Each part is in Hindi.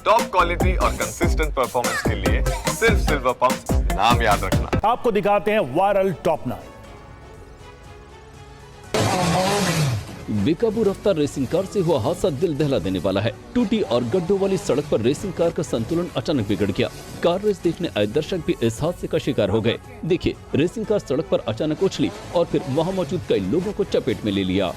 टॉप क्वालिटी और कंसिस्टेंट परफॉर्मेंस के लिए सिर्फ सिल्वर पंप नाम याद रखना। आपको दिखाते हैं वायरल टॉप 9। बेकाबू रफ्तार रेसिंग कार से हुआ हादसा दिल दहला देने वाला है। टूटी और गड्ढों वाली सड़क पर रेसिंग कार का संतुलन अचानक बिगड़ गया। कार रेस देखने आए दर्शक भी इस हादसे का शिकार हो गए। देखिए, रेसिंग कार सड़क पर अचानक उछली और फिर वहां मौजूद कई लोगों को चपेट में ले लिया।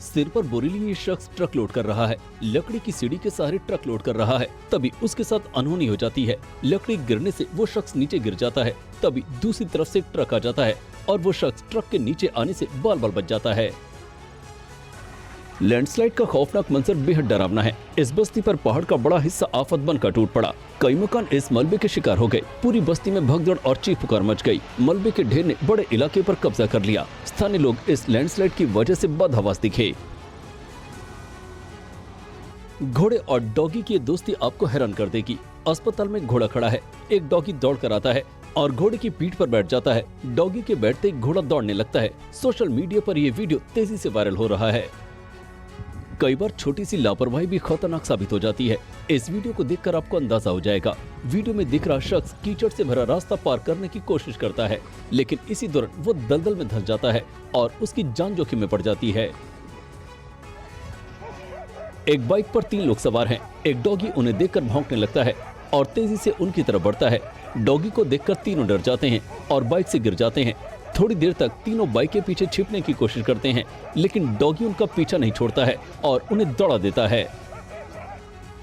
सिर पर बोरी लिए ये शख्स ट्रक लोड कर रहा है। लकड़ी की सीढ़ी के सहारे ट्रक लोड कर रहा है। तभी उसके साथ अनहोनी हो जाती है। लकड़ी गिरने से वो शख्स नीचे गिर जाता है। तभी दूसरी तरफ से ट्रक आ जाता है और वो शख्स ट्रक के नीचे आने से बाल बाल बच जाता है। लैंडस्लाइड का खौफनाक मंजर बेहद डरावना है। इस बस्ती पर पहाड़ का बड़ा हिस्सा आफत बनकर टूट पड़ा। कई मकान इस मलबे के शिकार हो गए। पूरी बस्ती में भगदड़ और चीख पुकार मच गई। मलबे के ढेर ने बड़े इलाके पर कब्जा कर लिया। स्थानीय लोग इस लैंडस्लाइड की वजह से बदहवास दिखे। घोड़े और डॉगी की दोस्ती आपको हैरान कर देगी। अस्पताल में घोड़ा खड़ा है। एक डॉगी दौड़ कर आता है और घोड़े की पीठ पर बैठ जाता है। डॉगी के बैठते ही घोड़ा दौड़ने लगता है। सोशल मीडिया पर यह वीडियो तेजी से वायरल हो रहा है। कई बार छोटी सी लापरवाही भी खतरनाक साबित हो जाती है। इस वीडियो को देखकर आपको अंदाजा हो जाएगा। वीडियो में दिख रहा शख्स कीचड़ से भरा रास्ता पार करने की कोशिश करता है, लेकिन इसी दौरान वो दलदल में धंस जाता है और उसकी जान जोखिम में पड़ जाती है। एक बाइक पर 3 लोग सवार हैं। एक डॉगी उन्हें देखकर भौंकने लगता है और तेजी से उनकी तरफ बढ़ता है। डॉगी को देखकर तीनों डर जाते हैं और बाइक से गिर जाते हैं। थोड़ी देर तक तीनों बाइक के पीछे छिपने की कोशिश करते हैं, लेकिन डॉगी उनका पीछा नहीं छोड़ता है और उन्हें दौड़ा देता है।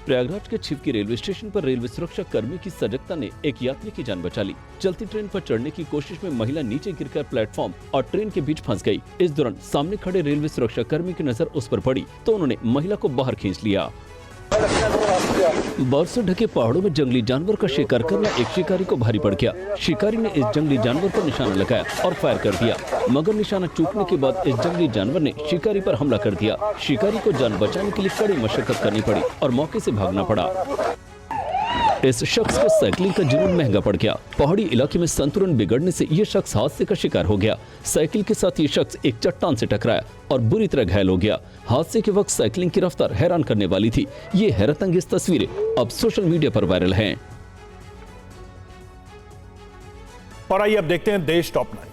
प्रयागराज के छिपकी रेलवे स्टेशन पर रेलवे सुरक्षा कर्मी की सजगता ने एक यात्री की जान बचा ली। चलती ट्रेन पर चढ़ने की कोशिश में महिला नीचे गिरकर प्लेटफॉर्म और ट्रेन के बीच फंस गई। इस दौरान सामने खड़े रेलवे सुरक्षा कर्मी की नजर उस पर पड़ी तो उन्होंने महिला को बाहर खींच लिया। बर्फ से ढके पहाड़ों में जंगली जानवर का शिकार करना एक शिकारी को भारी पड़ गया। शिकारी ने इस जंगली जानवर पर निशाना लगाया और फायर कर दिया, मगर निशाना चूकने के बाद इस जंगली जानवर ने शिकारी पर हमला कर दिया। शिकारी को जान बचाने के लिए कड़ी मशक्कत करनी पड़ी और मौके से भागना पड़ा। इस शख्स को साइकिलिंग का जुनून महंगा पड़ गया। पहाड़ी इलाके में संतुलन बिगड़ने से ये शख्स हादसे का शिकार हो गया। साइकिल के साथ ये शख्स एक चट्टान से टकराया और बुरी तरह घायल हो गया। हादसे के वक्त साइकिलिंग की रफ्तार हैरान करने वाली थी। ये हैरतअंगेज तस्वीरें अब सोशल मीडिया पर वायरल हैं। और आइए अब देखते हैं देश टॉप 9।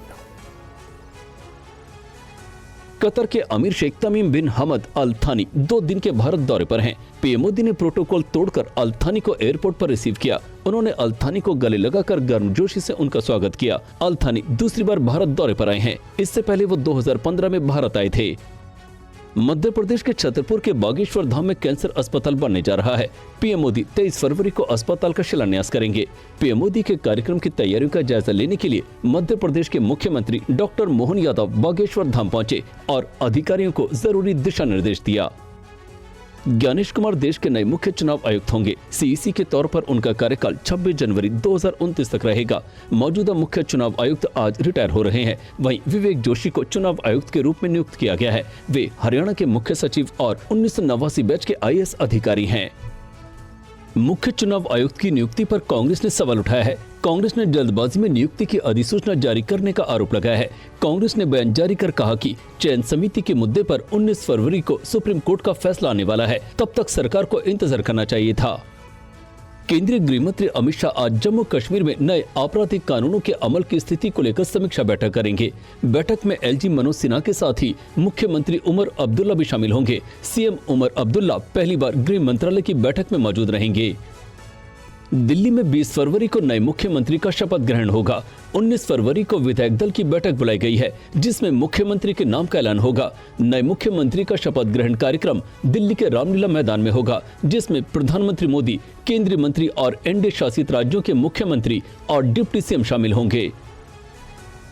कतर के अमीर शेख तमीम बिन हमद अल थानी 2 दिन के भारत दौरे पर हैं। पीएम मोदी ने प्रोटोकॉल तोड़कर अल थानी को एयरपोर्ट पर रिसीव किया। उन्होंने अल थानी को गले लगाकर गर्मजोशी से उनका स्वागत किया। अल थानी दूसरी बार भारत दौरे पर आए हैं। इससे पहले वो 2015 में भारत आए थे। मध्य प्रदेश के छतरपुर के बागेश्वर धाम में कैंसर अस्पताल बनने जा रहा है। पीएम मोदी 23 फरवरी को अस्पताल का शिलान्यास करेंगे। पीएम मोदी के कार्यक्रम की तैयारियों का जायजा लेने के लिए मध्य प्रदेश के मुख्यमंत्री डॉक्टर मोहन यादव बागेश्वर धाम पहुंचे और अधिकारियों को जरूरी दिशा निर्देश दिया। ज्ञानेश कुमार देश के नए मुख्य चुनाव आयुक्त होंगे। सीईसी के तौर पर उनका कार्यकाल 26 जनवरी 2029 तक रहेगा। मौजूदा मुख्य चुनाव आयुक्त आज रिटायर हो रहे हैं। वहीं विवेक जोशी को चुनाव आयुक्त के रूप में नियुक्त किया गया है। वे हरियाणा के मुख्य सचिव और 1989 बैच के आईएएस अधिकारी हैं। मुख्य चुनाव आयुक्त की नियुक्ति पर कांग्रेस ने सवाल उठाया है। कांग्रेस ने जल्दबाजी में नियुक्ति की अधिसूचना जारी करने का आरोप लगाया है। कांग्रेस ने बयान जारी कर कहा कि चयन समिति के मुद्दे पर 19 फरवरी को सुप्रीम कोर्ट का फैसला आने वाला है, तब तक सरकार को इंतजार करना चाहिए था। केंद्रीय गृह मंत्री अमित शाह आज जम्मू कश्मीर में नए आपराधिक कानूनों के अमल की स्थिति को लेकर समीक्षा बैठक करेंगे। बैठक में एलजी मनोज सिन्हा के साथ ही मुख्यमंत्री उमर अब्दुल्ला भी शामिल होंगे। सीएम उमर अब्दुल्ला पहली बार गृह मंत्रालय की बैठक में मौजूद रहेंगे। दिल्ली में 20 फरवरी को नए मुख्यमंत्री का शपथ ग्रहण होगा। 19 फरवरी को विधायक दल की बैठक बुलाई गई है, जिसमें मुख्यमंत्री के नाम का ऐलान होगा। नए मुख्यमंत्री का शपथ ग्रहण कार्यक्रम दिल्ली के रामलीला मैदान में होगा, जिसमें प्रधानमंत्री मोदी, केंद्रीय मंत्री और एनडीए शासित राज्यों के मुख्यमंत्री और डिप्टी सीएम शामिल होंगे।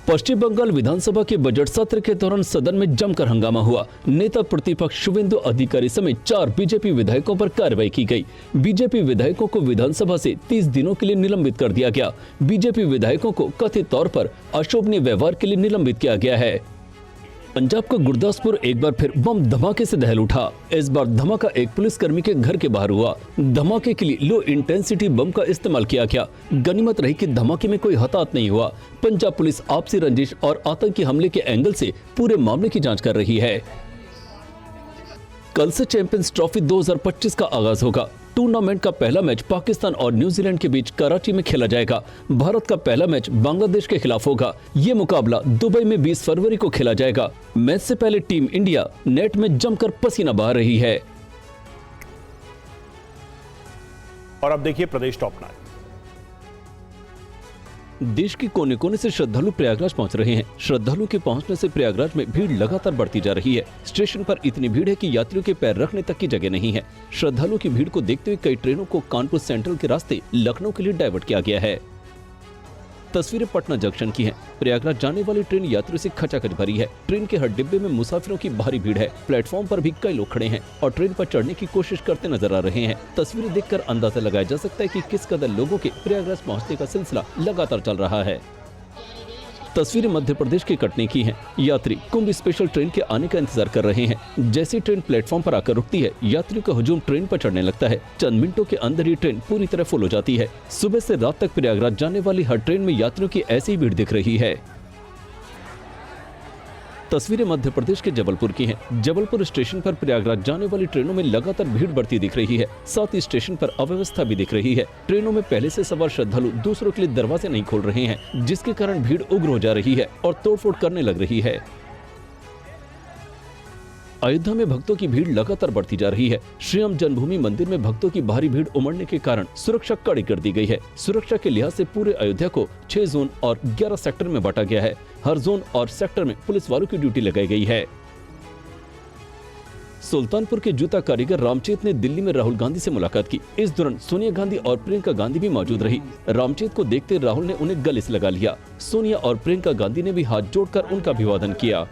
पश्चिम बंगाल विधानसभा के बजट सत्र के दौरान सदन में जमकर हंगामा हुआ। नेता प्रतिपक्ष शुवेंदु अधिकारी समेत 4 बीजेपी विधायकों पर कार्रवाई की गई। बीजेपी विधायकों को विधानसभा से 30 दिनों के लिए निलंबित कर दिया गया। बीजेपी विधायकों को कथित तौर पर अशोभनीय व्यवहार के लिए निलंबित किया गया है। पंजाब का गुरदासपुर एक बार फिर बम धमाके से दहल उठा। इस बार धमाका एक पुलिसकर्मी के घर के बाहर हुआ। धमाके के लिए लो इंटेंसिटी बम का इस्तेमाल किया गया। गनीमत रही कि धमाके में कोई हताहत नहीं हुआ। पंजाब पुलिस आपसी रंजिश और आतंकी हमले के एंगल से पूरे मामले की जांच कर रही है। कल से चैंपियंस ट्रॉफी 2025 का आगाज होगा। टूर्नामेंट का पहला मैच पाकिस्तान और न्यूजीलैंड के बीच कराची में खेला जाएगा। भारत का पहला मैच बांग्लादेश के खिलाफ होगा। ये मुकाबला दुबई में 20 फरवरी को खेला जाएगा। मैच से पहले टीम इंडिया नेट में जमकर पसीना बहा रही है। और अब देखिए प्रदेश टॉप 9। देश के कोने कोने से श्रद्धालु प्रयागराज पहुंच रहे हैं। श्रद्धालु के पहुंचने से प्रयागराज में भीड़ लगातार बढ़ती जा रही है। स्टेशन पर इतनी भीड़ है कि यात्रियों के पैर रखने तक की जगह नहीं है। श्रद्धालुओं की भीड़ को देखते हुए कई ट्रेनों को कानपुर सेंट्रल के रास्ते लखनऊ के लिए डाइवर्ट किया गया है। तस्वीरें पटना जंक्शन की हैं। प्रयागराज जाने वाली ट्रेन यात्रियों से खचाखच भरी है। ट्रेन के हर डिब्बे में मुसाफिरों की भारी भीड़ है। प्लेटफॉर्म पर भी कई लोग खड़े हैं और ट्रेन पर चढ़ने की कोशिश करते नजर आ रहे हैं। तस्वीरें देखकर अंदाजा लगाया जा सकता है कि किस कदर लोगों के प्रयागराज पहुंचने का सिलसिला लगातार चल रहा है। तस्वीरें मध्य प्रदेश के कटनी की हैं। यात्री कुंभ स्पेशल ट्रेन के आने का इंतजार कर रहे हैं। जैसे ट्रेन प्लेटफॉर्म पर आकर रुकती है, यात्रियों का हुजूम ट्रेन पर चढ़ने लगता है। चंद मिनटों के अंदर ही ट्रेन पूरी तरह फुल हो जाती है। सुबह से रात तक प्रयागराज जाने वाली हर ट्रेन में यात्रियों की ऐसी ही भीड़ दिख रही है। तस्वीरें मध्य प्रदेश के जबलपुर की हैं। जबलपुर स्टेशन पर प्रयागराज जाने वाली ट्रेनों में लगातार भीड़ बढ़ती दिख रही है। साथ ही स्टेशन पर अव्यवस्था भी दिख रही है। ट्रेनों में पहले से सवार श्रद्धालु दूसरों के लिए दरवाजे नहीं खोल रहे हैं, जिसके कारण भीड़ उग्र हो जा रही है और तोड़फोड़ करने लग रही है। अयोध्या में भक्तों की भीड़ लगातार बढ़ती जा रही है। श्री राम जन्मभूमि मंदिर में भक्तों की भारी भीड़ उमड़ने के कारण सुरक्षा कड़ी कर दी गई है। सुरक्षा के लिहाज से पूरे अयोध्या को 6 जोन और 11 सेक्टर में बांटा गया है। हर जोन और सेक्टर में पुलिस वालों की ड्यूटी लगाई गई है। सुल्तानपुर के जूता कारीगर रामचेत ने दिल्ली में राहुल गांधी से मुलाकात की। इस दौरान सोनिया गांधी और प्रियंका गांधी भी मौजूद रही। रामचेत को देखते राहुल ने उन्हें गले से लगा लिया। सोनिया और प्रियंका गांधी ने भी हाथ जोड़कर उनका अभिवादन किया।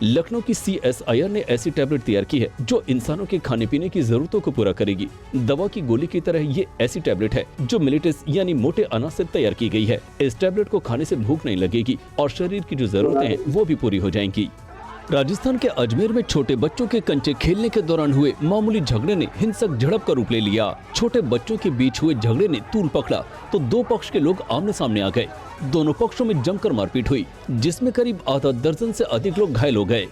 लखनऊ की CSIR ने ऐसी टैबलेट तैयार की है जो इंसानों के खाने पीने की जरूरतों को पूरा करेगी। दवा की गोली की तरह ये ऐसी टैबलेट है जो मिलेटस यानी मोटे अनाज से तैयार की गई है। इस टैबलेट को खाने से भूख नहीं लगेगी और शरीर की जो जरूरतें हैं वो भी पूरी हो जाएंगी। राजस्थान के अजमेर में छोटे बच्चों के कंचे खेलने के दौरान हुए मामूली झगड़े ने हिंसक झड़प का रूप ले लिया। छोटे बच्चों के बीच हुए झगड़े ने तूल पकड़ा तो दो पक्ष के लोग आमने सामने आ गए। दोनों पक्षों में जमकर मारपीट हुई, जिसमें करीब आधा दर्जन से अधिक लोग घायल हो गए।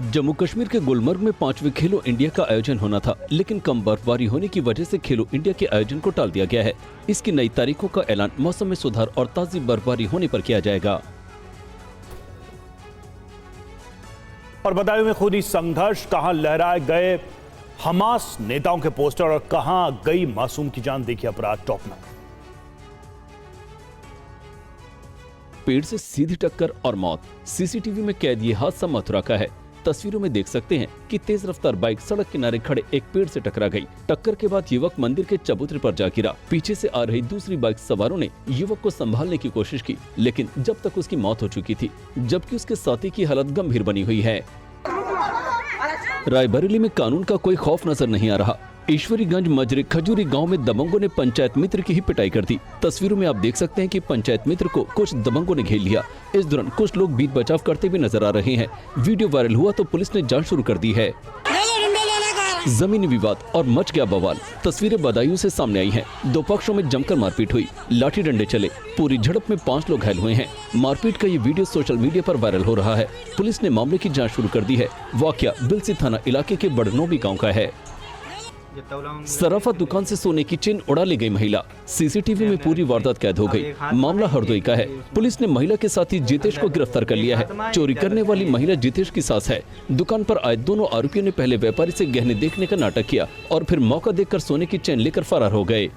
जम्मू कश्मीर के गुलमर्ग में 5वें खेलो इंडिया का आयोजन होना था, लेकिन कम बर्फबारी होने की वजह से खेलो इंडिया के आयोजन को टाल दिया गया है। इसकी नई तारीखों का ऐलान मौसम में सुधार और ताजी बर्फबारी होने पर किया जाएगा। और बदायूं में खूनी संघर्ष, कहां लहराए गए हमास नेताओं के पोस्टर और कहां गई मासूम की जान। देखिए अपराध टॉप 9। पेड़ से सीधी टक्कर और मौत। सीसीटीवी में कैद ये हादसा मथुरा का है। तस्वीरों में देख सकते हैं कि तेज रफ्तार बाइक सड़क किनारे खड़े एक पेड़ से टकरा गई। टक्कर के बाद युवक मंदिर के चबूतरे पर जा गिरा। पीछे से आ रही दूसरी बाइक सवारों ने युवक को संभालने की कोशिश की, लेकिन जब तक उसकी मौत हो चुकी थी, जबकि उसके साथी की हालत गंभीर बनी हुई है। रायबरेली में कानून का कोई खौफ नजर नहीं आ रहा। ईश्वरीगंज मजरे खजूरी गांव में दबंगों ने पंचायत मित्र की ही पिटाई कर दी। तस्वीरों में आप देख सकते हैं कि पंचायत मित्र को कुछ दबंगों ने घेर लिया। इस दौरान कुछ लोग बीच बचाव करते हुए नजर आ रहे हैं। वीडियो वायरल हुआ तो पुलिस ने जांच शुरू कर दी है। जमीनी विवाद और मच गया बवाल। तस्वीरें बदायूं से सामने आई हैं। दो पक्षों में जमकर मारपीट हुई, लाठी डंडे चले। पूरी झड़प में 5 लोग घायल हुए हैं। मारपीट का ये वीडियो सोशल मीडिया पर वायरल हो रहा है। पुलिस ने मामले की जांच शुरू कर दी है। वाकया बिलसी थाना इलाके के बड़नोबी गाँव का है। सराफा दुकान से सोने की चेन उड़ा ले गई महिला। सीसीटीवी में पूरी वारदात कैद हो गई। मामला हरदोई का है। पुलिस ने महिला के साथी जितेश को गिरफ्तार कर लिया है। चोरी करने वाली महिला जितेश की सास है। दुकान पर आए दोनों आरोपियों ने पहले व्यापारी से गहने देखने का नाटक किया और फिर मौका देखकर सोने की चेन लेकर फरार हो गए।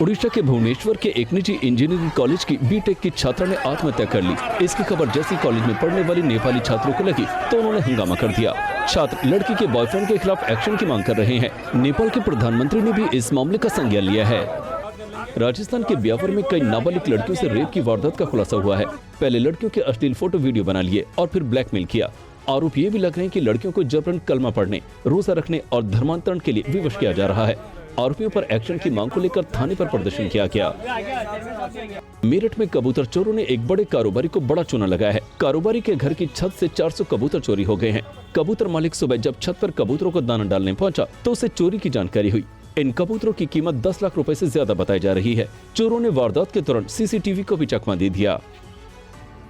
उड़ीसा के भुवनेश्वर के एक निजी इंजीनियरिंग कॉलेज की बीटेक की छात्रा ने आत्महत्या कर ली। इसकी खबर जैसी कॉलेज में पढ़ने वाली नेपाली छात्रों को लगी तो उन्होंने हंगामा कर दिया। छात्र लड़की के बॉयफ्रेंड के खिलाफ एक्शन की मांग कर रहे हैं। नेपाल के प्रधानमंत्री ने भी इस मामले का संज्ञान लिया है। राजस्थान के ब्यावर में कई नाबालिग लड़कियों से रेप की वारदात का खुलासा हुआ है। पहले लड़कियों के अश्लील फोटो वीडियो बना लिए और फिर ब्लैकमेल किया। आरोप ये भी लग रहे हैं कि लड़कियों को जबरन कलमा पढ़ने, रोजा रखने और धर्मांतरण के लिए विवश किया जा रहा है। आरोपियों पर एक्शन की मांग को लेकर थाने पर प्रदर्शन किया गया। मेरठ में कबूतर चोरों ने एक बड़े कारोबारी को बड़ा चूना लगाया है। कारोबारी के घर की छत से 400 कबूतर चोरी हो गए हैं। कबूतर मालिक सुबह जब छत पर कबूतरों को दाना डालने पहुंचा तो उसे चोरी की जानकारी हुई। इन कबूतरों की कीमत 10 लाख रुपए से ज्यादा बताई जा रही है। चोरों ने वारदात के दौरान सीसीटीवी को भी चकमा दे दिया।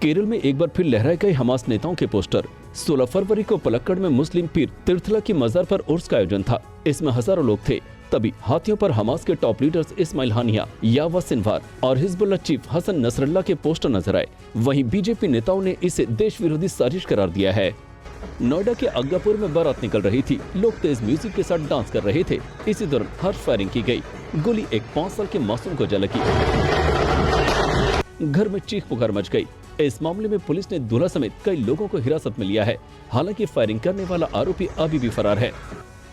केरल में एक बार फिर लहराए गए हमास नेताओं के पोस्टर। 16 फरवरी को पलक्कड़ में मुस्लिम पीर तीर्थला की मजार पर उर्स का आयोजन था। इसमें हजारों लोग थे। तभी हाथियों पर हमास के टॉप लीडर्स इस्माइल हानिया, यावा सिनवार और हिजबुल्लाह चीफ हसन नसरल्ला के पोस्टर नजर आए। वहीं बीजेपी नेताओं ने इसे देश विरोधी साजिश करार दिया है। नोएडा के अग्गापुर में बारात निकल रही थी। लोग तेज म्यूजिक के साथ डांस कर रहे थे। इसी दौरान हर्ष फायरिंग की गई। गोली एक 5 साल के मासूम को जा लगी। घर में चीख पुकार मच गई। इस मामले में पुलिस ने दूल्हा समेत कई लोगों को हिरासत में लिया है। हालांकि फायरिंग करने वाला आरोपी अभी भी फरार है।